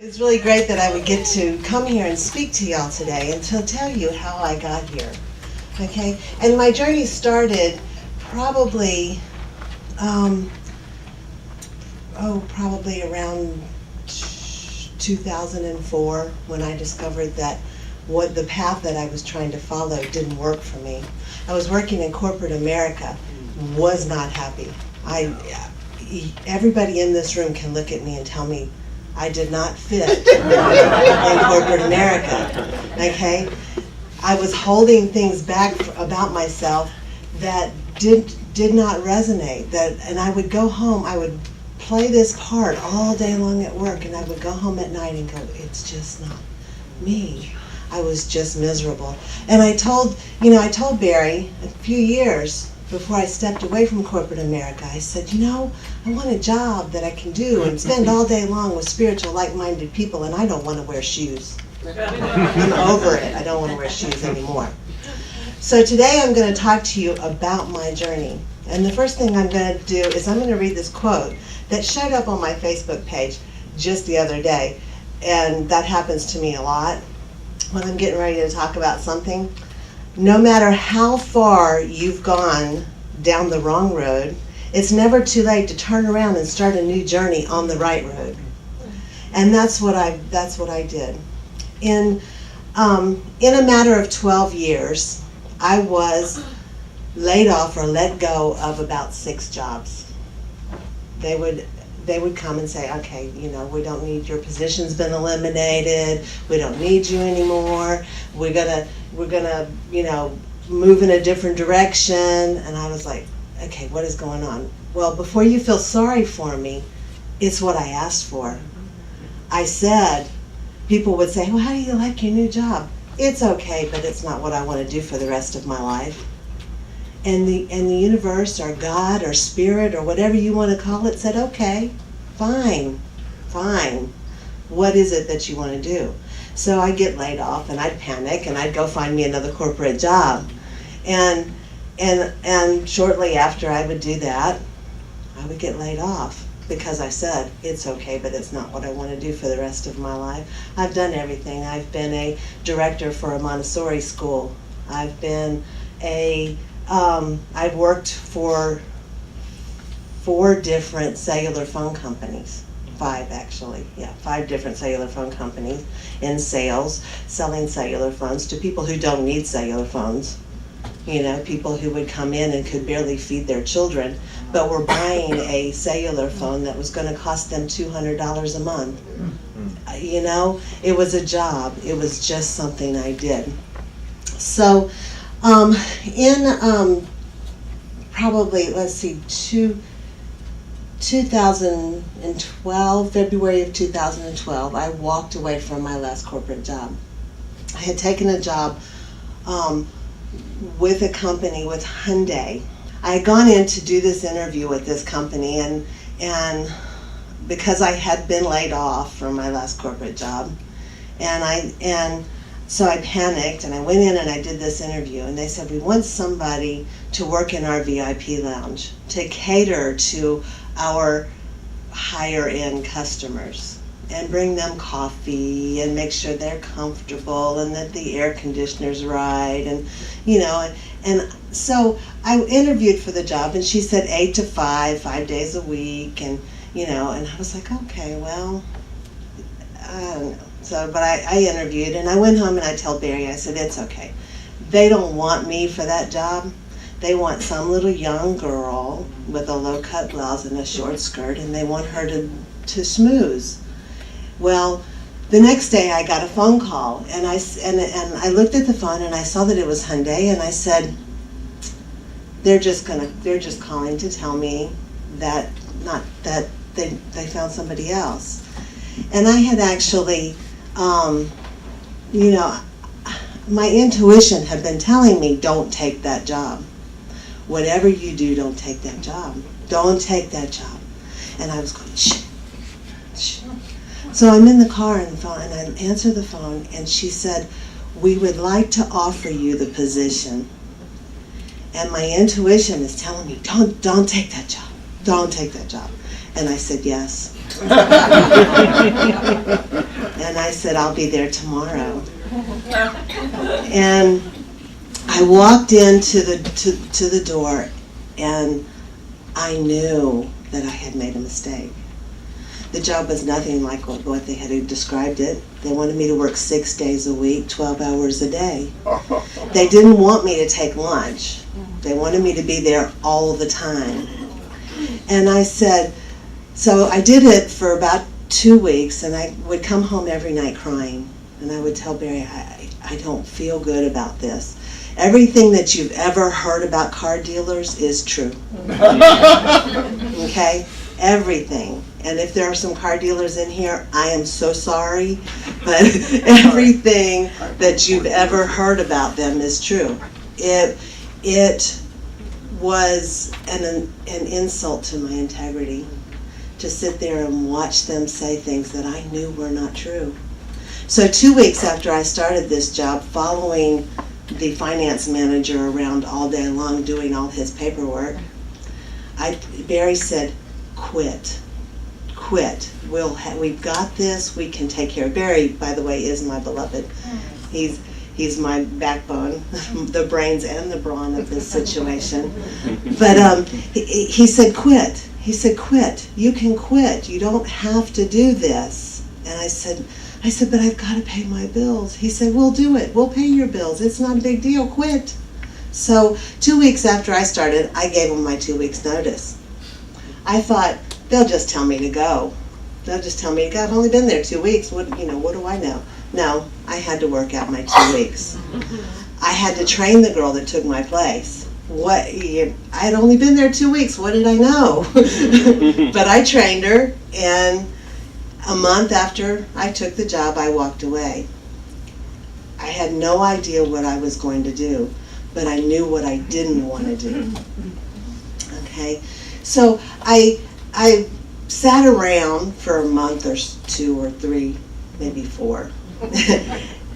It's really great that I would get to come here and speak to y'all today and to tell you how I got here. Okay? And my journey started probably, probably around 2004 when I discovered that what the path that I was trying to follow didn't work for me. I was working in corporate America, was not happy. Everybody in this room can look at me and tell me I did not fit in corporate America, okay? I was holding things back about myself that did not resonate. And I would go home, I would play this part all day long at work, and I would go home at night and go, it's just not me. I was just miserable. And I told Barry a few years before I stepped away from corporate America, I said, I want a job that I can do and spend all day long with spiritual, like-minded people, and I don't want to wear shoes. I'm over it. I don't want to wear shoes anymore. So today I'm going to talk to you about my journey. And the first thing I'm going to do is I'm going to read this quote that showed up on my Facebook page just the other day. And that happens to me a lot when I'm getting ready to talk about something. No matter how far you've gone down the wrong road, it's never too late to turn around and start a new journey on the right road. And that's what I did. In a matter of 12 years, I was laid off or let go of about 6 jobs. They would come and say, okay, we don't need, your position's been eliminated, we don't need you anymore, we're gonna move in a different direction. And I was like, okay, what is going on? Well, before you feel sorry for me, it's what I asked for. I said, people would say, well, how do you like your new job? It's okay, but it's not what I want to do for the rest of my life. And the universe or God or spirit or whatever you want to call it said, okay, fine. What is it that you want to do? So I'd get laid off and I'd panic and I'd go find me another corporate job. And shortly after I would do that, I would get laid off because I said, it's okay, but it's not what I want to do for the rest of my life. I've done everything. I've been a director for a Montessori school. I've worked for 4 different cellular phone companies. 5 actually, 5 different cellular phone companies in sales, selling cellular phones to people who don't need cellular phones. People who would come in and could barely feed their children, but were buying a cellular phone that was going to cost them $200 a month. It was a job. It was just something I did. So in probably, 2012, February of 2012, I walked away from my last corporate job. I had taken a job with a company, with Hyundai. I had gone in to do this interview with this company, and because I had been laid off from my last corporate job, so I panicked and I went in and I did this interview, and they said, we want somebody to work in our VIP lounge to cater to our higher end customers and bring them coffee and make sure they're comfortable and that the air conditioner's right, and so I interviewed for the job, and she said 8 to 5 days a week, and and I was like, okay, well, I don't know. So, but I interviewed, and I went home and I told Barry, I said, it's okay. They don't want me for that job. They want some little young girl with a low-cut blouse and a short skirt, and they want her to schmooze. Well, the next day I got a phone call, and I looked at the phone and I saw that it was Hyundai, and I said, they're just calling to tell me that they found somebody else. And I had actually, my intuition had been telling me, don't take that job. Whatever you do, don't take that job. Don't take that job. And I was going, shh. So I'm in the car and I answer the phone, and she said, we would like to offer you the position. And my intuition is telling me, don't take that job. Don't take that job. And I said, yes. And I said, I'll be there tomorrow. And I walked into the door, and I knew that I had made a mistake. The job was nothing like what they had described it. They wanted me to work 6 days a week, 12 hours a day. They didn't want me to take lunch. They wanted me to be there all the time. And I said, so I did it for about 2 weeks, and I would come home every night crying. And I would tell Barry, I don't feel good about this. Everything that you've ever heard about car dealers is true. Okay? Everything. And if there are some car dealers in here, I am so sorry, but everything that you've ever heard about them is true. It was an insult to my integrity to sit there and watch them say things that I knew were not true. So 2 weeks after I started this job, following the finance manager around all day long doing all his paperwork, Barry said, quit. We've got this. We can take care of Barry. By the way, is my beloved. He's my backbone, the brains and the brawn of this situation. But he said, quit. He said, quit. You can quit. You don't have to do this. And I said, but I've got to pay my bills. He said, we'll do it. We'll pay your bills. It's not a big deal. Quit. So 2 weeks after I started, I gave him my 2 weeks notice. I thought, they'll just tell me to go. They'll just tell me to go. I've only been there 2 weeks. What do I know? No, I had to work out my 2 weeks. I had to train the girl that took my place. I had only been there 2 weeks. What did I know? But I trained her, and a month after I took the job, I walked away. I had no idea what I was going to do, but I knew what I didn't want to do. Okay? So I sat around for a month or 2 or 3, maybe 4,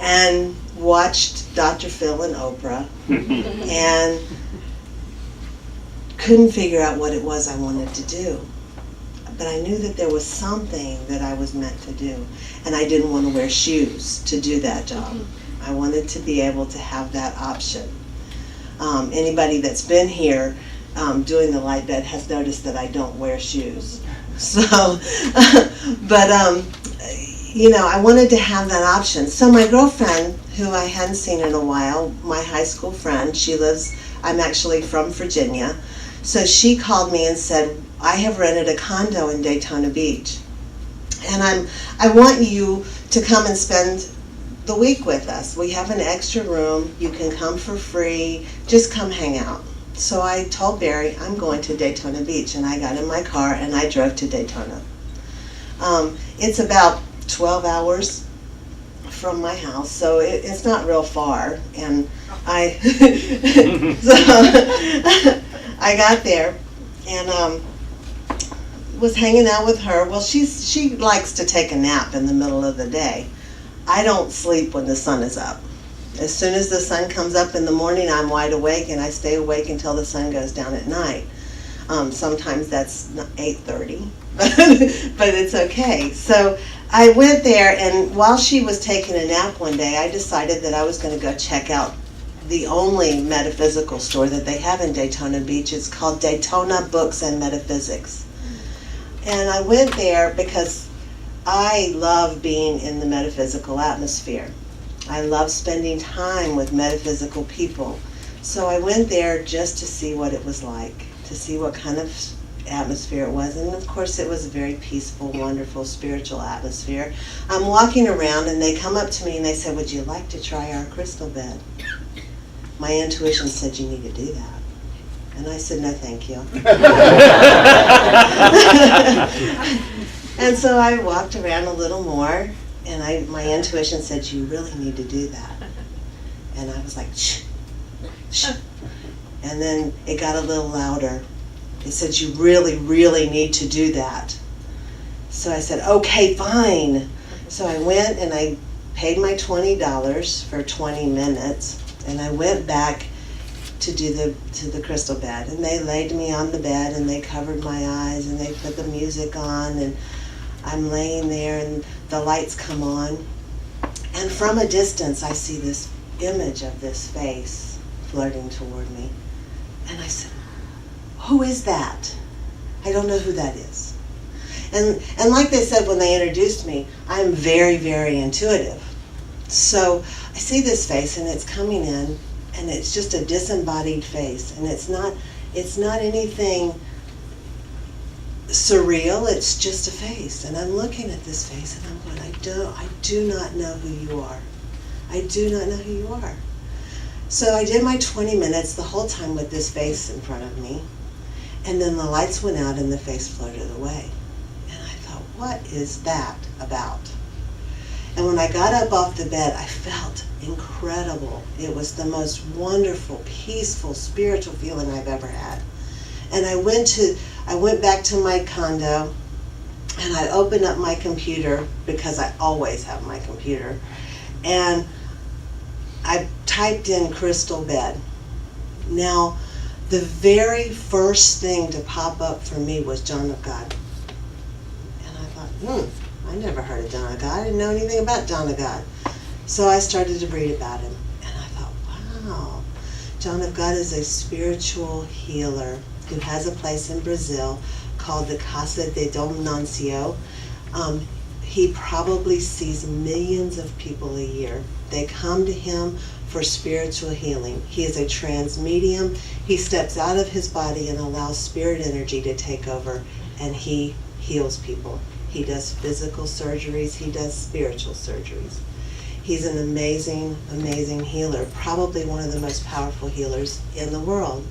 and watched Dr. Phil and Oprah, and couldn't figure out what it was I wanted to do. But I knew that there was something that I was meant to do, and I didn't want to wear shoes to do that job. I wanted to be able to have that option. Anybody that's been here doing the light bed has noticed that I don't wear shoes. So, but I wanted to have that option. So my girlfriend, who I hadn't seen in a while, my high school friend, I'm actually from Virginia, so she called me and said, I have rented a condo in Daytona Beach, and I want you to come and spend the week with us. We have an extra room. You can come for free. Just come hang out. So I told Barry, I'm going to Daytona Beach, and I got in my car and I drove to Daytona. It's about 12 hours from my house, so it's not real far. And I got there and was hanging out with her. Well, she likes to take a nap in the middle of the day. I don't sleep when the sun is up. As soon as the sun comes up in the morning, I'm wide awake, and I stay awake until the sun goes down at night. Sometimes that's 8:30, but it's okay. So I went there, and while she was taking a nap one day, I decided that I was going to go check out the only metaphysical store that they have in Daytona Beach. It's called Daytona Books and Metaphysics. And I went there because I love being in the metaphysical atmosphere. I love spending time with metaphysical people. So I went there just to see what it was like, to see what kind of atmosphere it was. And of course it was a very peaceful, wonderful, spiritual atmosphere. I'm walking around and they come up to me and they said, would you like to try our crystal bed? My intuition said, you need to do that. And I said, no, thank you. And so I walked around a little more, and my intuition said, you really need to do that. And I was like, shh, shh. And then it got a little louder. It said, you really, really need to do that. So I said, okay, fine. So I went and I paid my $20 for 20 minutes, and I went back to the crystal bed, and they laid me on the bed and they covered my eyes and they put the music on, and I'm laying there and the lights come on. And from a distance, I see this image of this face floating toward me. And I said, who is that? I don't know who that is. And like they said when they introduced me, I'm very, very intuitive. So I see this face and it's coming in and it's just a disembodied face. And it's not anything surreal, it's just a face. And I'm looking at this face and I'm going, I do not know who you are. I do not know who you are. So I did my 20 minutes the whole time with this face in front of me. And then the lights went out and the face floated away. And I thought, what is that about? And when I got up off the bed, I felt incredible. It was the most wonderful, peaceful, spiritual feeling I've ever had. And I went back to my condo and I opened up my computer, because I always have my computer, and I typed in crystal bed. Now, the very first thing to pop up for me was John of God. And I thought, I never heard of John of God. I didn't know anything about John of God. So I started to read about him. And I thought, wow, John of God is a spiritual healer who has a place in Brazil called the Casa de Dom Nancio. He probably sees millions of people a year. They come to him for spiritual healing. He is a trans medium. He steps out of his body and allows spirit energy to take over, and he heals people. He does physical surgeries. He does spiritual surgeries. He's an amazing, amazing healer, probably one of the most powerful healers in the world.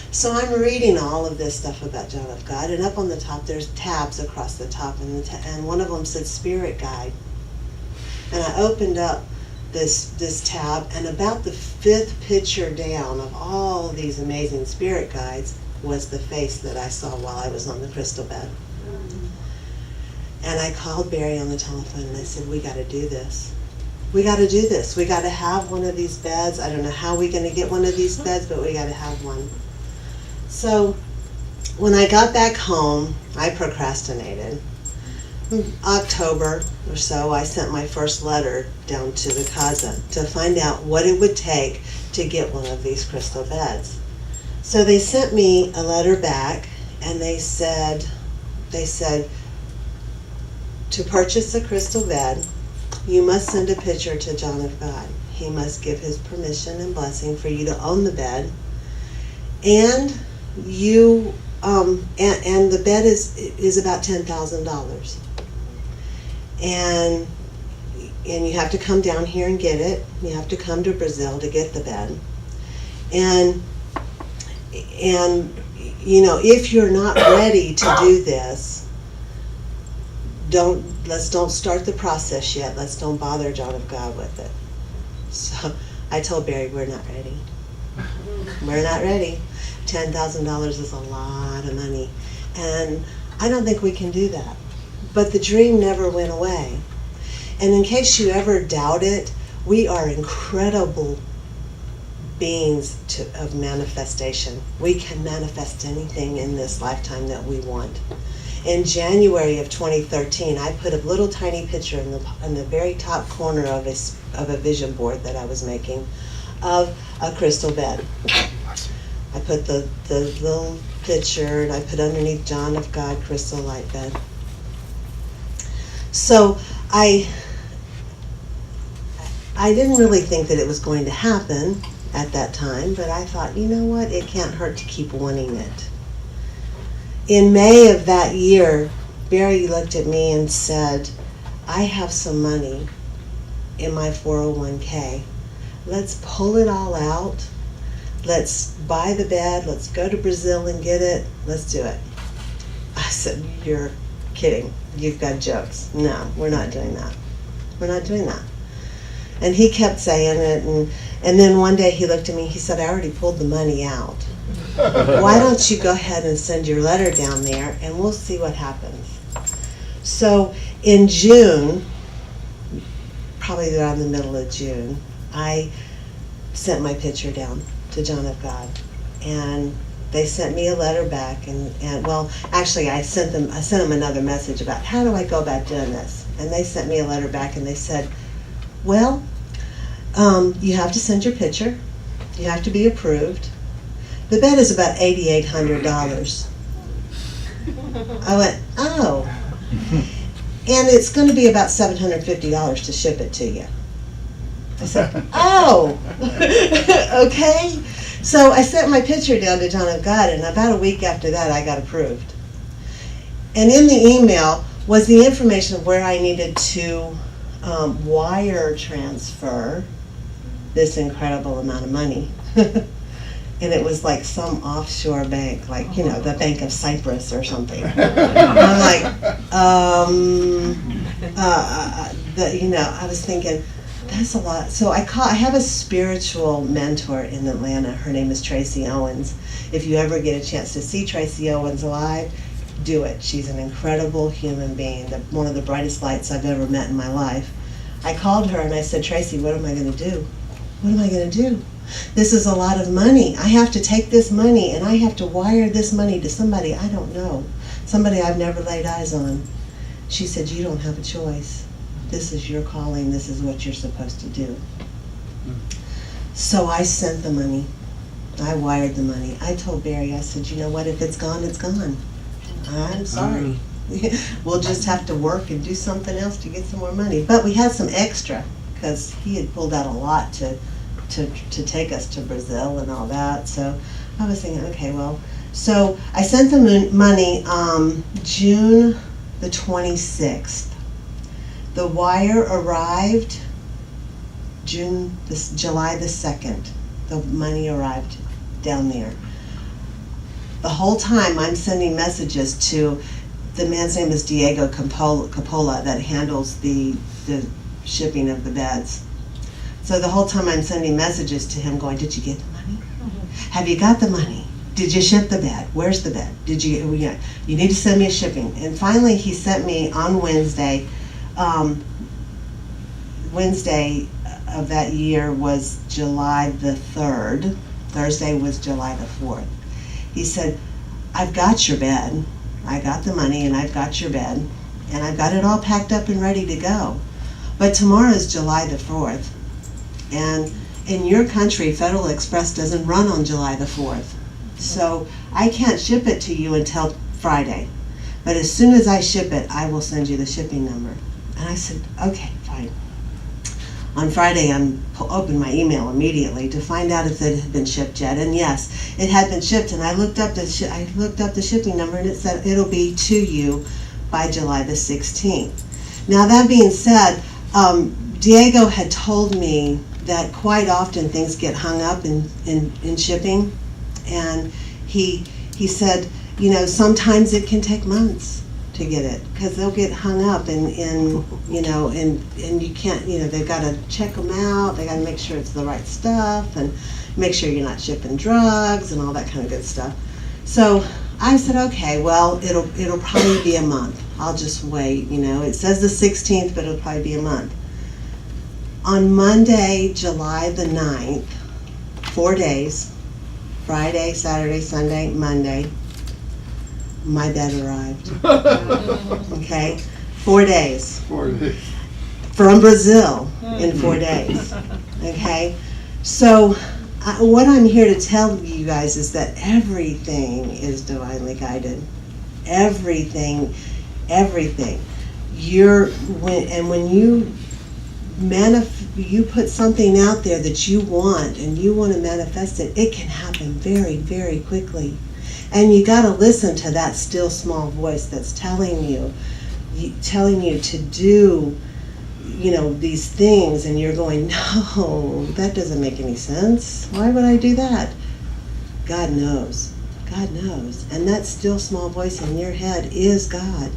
So I'm reading all of this stuff about John of God, and up on the top there's tabs across the top, and one of them said Spirit Guide. And I opened up this tab, and about the 5th picture down of all these amazing spirit guides was the face that I saw while I was on the crystal bed. And I called Barry on the telephone and I said, we got to do this. We got to do this. We got to have one of these beds. I don't know how we're going to get one of these beds, but we got to have one. So when I got back home, I procrastinated. October or so, I sent my first letter down to the Casa to find out what it would take to get one of these crystal beds. So they sent me a letter back, and they said to purchase a crystal bed, you must send a picture to John of God. He must give his permission and blessing for you to own the bed, and you and the bed is about $10,000. And you have to come down here and get it. You have to come to Brazil to get the bed. And you know, if you're not ready to do this, let's don't start the process yet. Let's don't bother John of God with it. So I told Barry, we're not ready. We're not ready. $10,000 is a lot of money, and I don't think we can do that. But the dream never went away. And in case you ever doubt it, we are incredible beings of manifestation. We can manifest anything in this lifetime that we want. In January of 2013, I put a little tiny picture in the very top corner of a vision board that I was making of a crystal bed. I put the little picture, and I put underneath John of God crystal light bed. So I didn't really think that it was going to happen at that time, but I thought, you know what, it can't hurt to keep wanting it. In May of that year, Barry looked at me and said, I have some money in my 401k. Let's pull it all out. Let's buy the bed. Let's go to Brazil and get it. Let's do it. I said, you're kidding. You've got jokes. No, we're not doing that. We're not doing that. And he kept saying it, and then one day he looked at me, he said, I already pulled the money out. Why don't you go ahead and send your letter down there, and we'll see what happens. So in June, probably around the middle of June, I sent my picture down to John of God, and they sent me a letter back, and well, actually I sent them another message about how do I go about doing this, and they sent me a letter back and they said, well, you have to send your picture, you have to be approved. The bed is about $8,800. I went, oh, and it's going to be about $750 to ship it to you. I said, oh, okay. So I sent my picture down to John of God, and about a week after that, I got approved. And in the email was the information of where I needed to wire transfer this incredible amount of money. And it was like some offshore bank, like, the Bank of Cyprus or something. I'm like, I was thinking, that's a lot. So I have a spiritual mentor in Atlanta. Her name is Tracy Owens. If you ever get a chance to see Tracy Owens live, do it. She's an incredible human being, one of the brightest lights I've ever met in my life. I called her and I said, Tracy, what am I going to do? What am I going to do? This is a lot of money. I have to take this money and I have to wire this money to somebody I don't know, somebody I've never laid eyes on. She said, you don't have a choice. This is your calling. This is what you're supposed to do. So I sent the money. I wired the money. I told Barry, I said, you know what, if it's gone, it's gone. I'm sorry. We'll just have to work and do something else to get some more money. But we had some extra because he had pulled out a lot to take us to Brazil and all that. So I was thinking, okay, well, so I sent the money June the 26th. The wire arrived July the 2nd. The money arrived down there. The whole time I'm sending messages to, the man's name is Diego Capola that handles the shipping of the beds. So the whole time I'm sending messages to him going, did you get the money? Have you got the money? Did you ship the bed? Where's the bed? You need to send me a shipping. And finally he sent me on Wednesday of that year was July the 3rd. Thursday was July the 4th. He said, I've got your bed. I got the money and I've got your bed. And I've got it all packed up and ready to go. But tomorrow is July the 4th. And in your country, Federal Express doesn't run on July the 4th. So I can't ship it to you until Friday. But as soon as I ship it, I will send you the shipping number. And I said, okay, fine. On Friday, I opened my email immediately to find out if it had been shipped yet. And yes, it had been shipped. And I looked up the shipping number, and it said it'll be to you by July the 16th. Now that being said, Diego had told me that quite often things get hung up in shipping, and he said, sometimes it can take months to get it because they'll get hung up and you can't, they've got to check them out, they got to make sure it's the right stuff and make sure you're not shipping drugs and all that kind of good stuff. So I said, okay, well, it'll probably be a month. I'll just wait, it says the 16th, but it'll probably be a month. On Monday, July the 9th, 4 days, Friday, Saturday, Sunday, Monday, my bed arrived. Okay? 4 days. 4 days. From Brazil in 4 days. Okay? So what I'm here to tell you guys is that everything is divinely guided. Everything. When you put something out there that you want and you want to manifest it, it can happen very, very quickly. And you got to listen to that still small voice that's telling you to do, these things, and you're going, no, that doesn't make any sense. Why would I do that? God knows. God knows. And that still small voice in your head is God.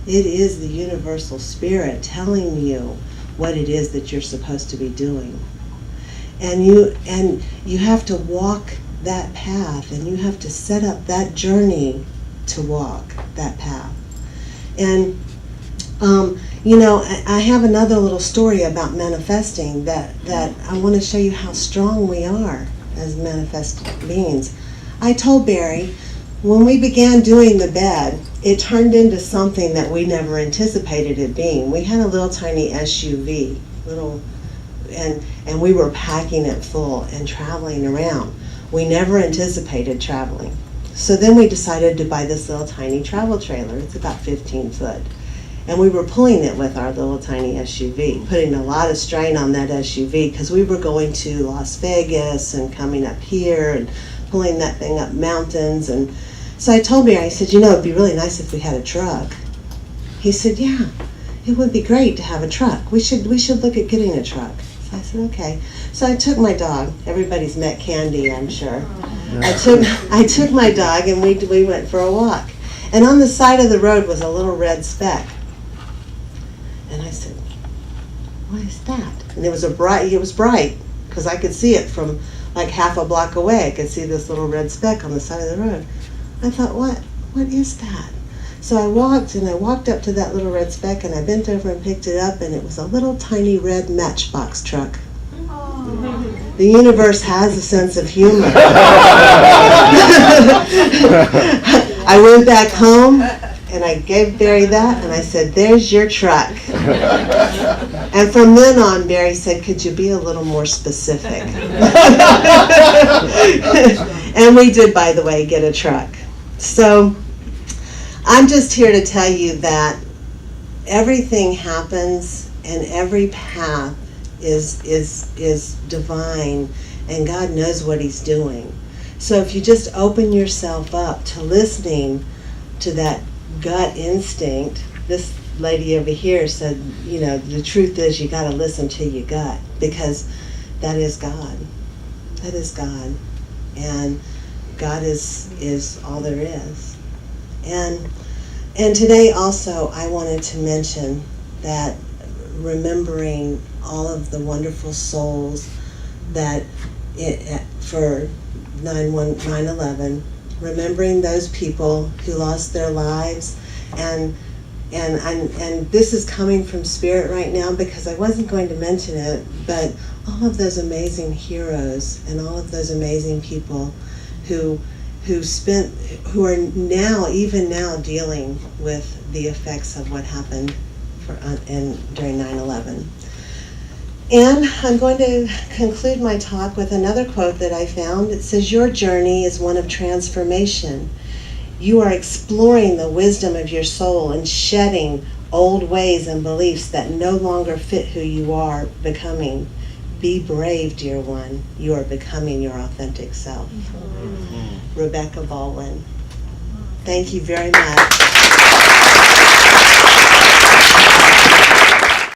It is the universal spirit telling you what it is that you're supposed to be doing. And you have to walk that path, and you have to set up that journey to walk that path. And I have another little story about manifesting that I want to show you how strong we are as manifest beings. I told Barry, when we began doing the bed, it turned into something that we never anticipated it being. We had a little tiny SUV, and we were packing it full and traveling around. We never anticipated traveling. So then we decided to buy this little tiny travel trailer. It's about 15 foot. And we were pulling it with our little tiny SUV, putting a lot of strain on that SUV because we were going to Las Vegas and coming up here and pulling that thing up mountains. And so I told Barry, I said, it'd be really nice if we had a truck. He said, yeah, it would be great to have a truck. We should look at getting a truck. So I said, okay. So I took my dog. Everybody's met Candy, I'm sure. I took my dog and we went for a walk. And on the side of the road was a little red speck. And I said, what is that? And it was bright because I could see it from like half a block away. I could see this little red speck on the side of the road. I thought, what is that? So I walked up to that little red speck and I bent over and picked it up, and it was a little tiny red matchbox truck. Aww. The universe has a sense of humor. I went back home and I gave Barry that and I said, there's your truck. And from then on, Barry said, could you be a little more specific? And we did, by the way, get a truck. So I'm just here to tell you that everything happens and every path is divine, and God knows what he's doing. So if you just open yourself up to listening to that gut instinct, this lady over here said, the truth is you got to listen to your gut, because that is God. That is God. And God is all there is. And today also I wanted to mention that remembering all of the wonderful souls that for 9/11, remembering those people who lost their lives, and this is coming from spirit right now because I wasn't going to mention it, but all of those amazing heroes and all of those amazing people who are even now dealing with the effects of what happened during 9/11. And I'm going to conclude my talk with another quote that I found. It says, your journey is one of transformation. You are exploring the wisdom of your soul and shedding old ways and beliefs that no longer fit who you are becoming. Be brave, dear one. You are becoming your authentic self. Mm-hmm. Rebecca Baldwin. Thank you very much.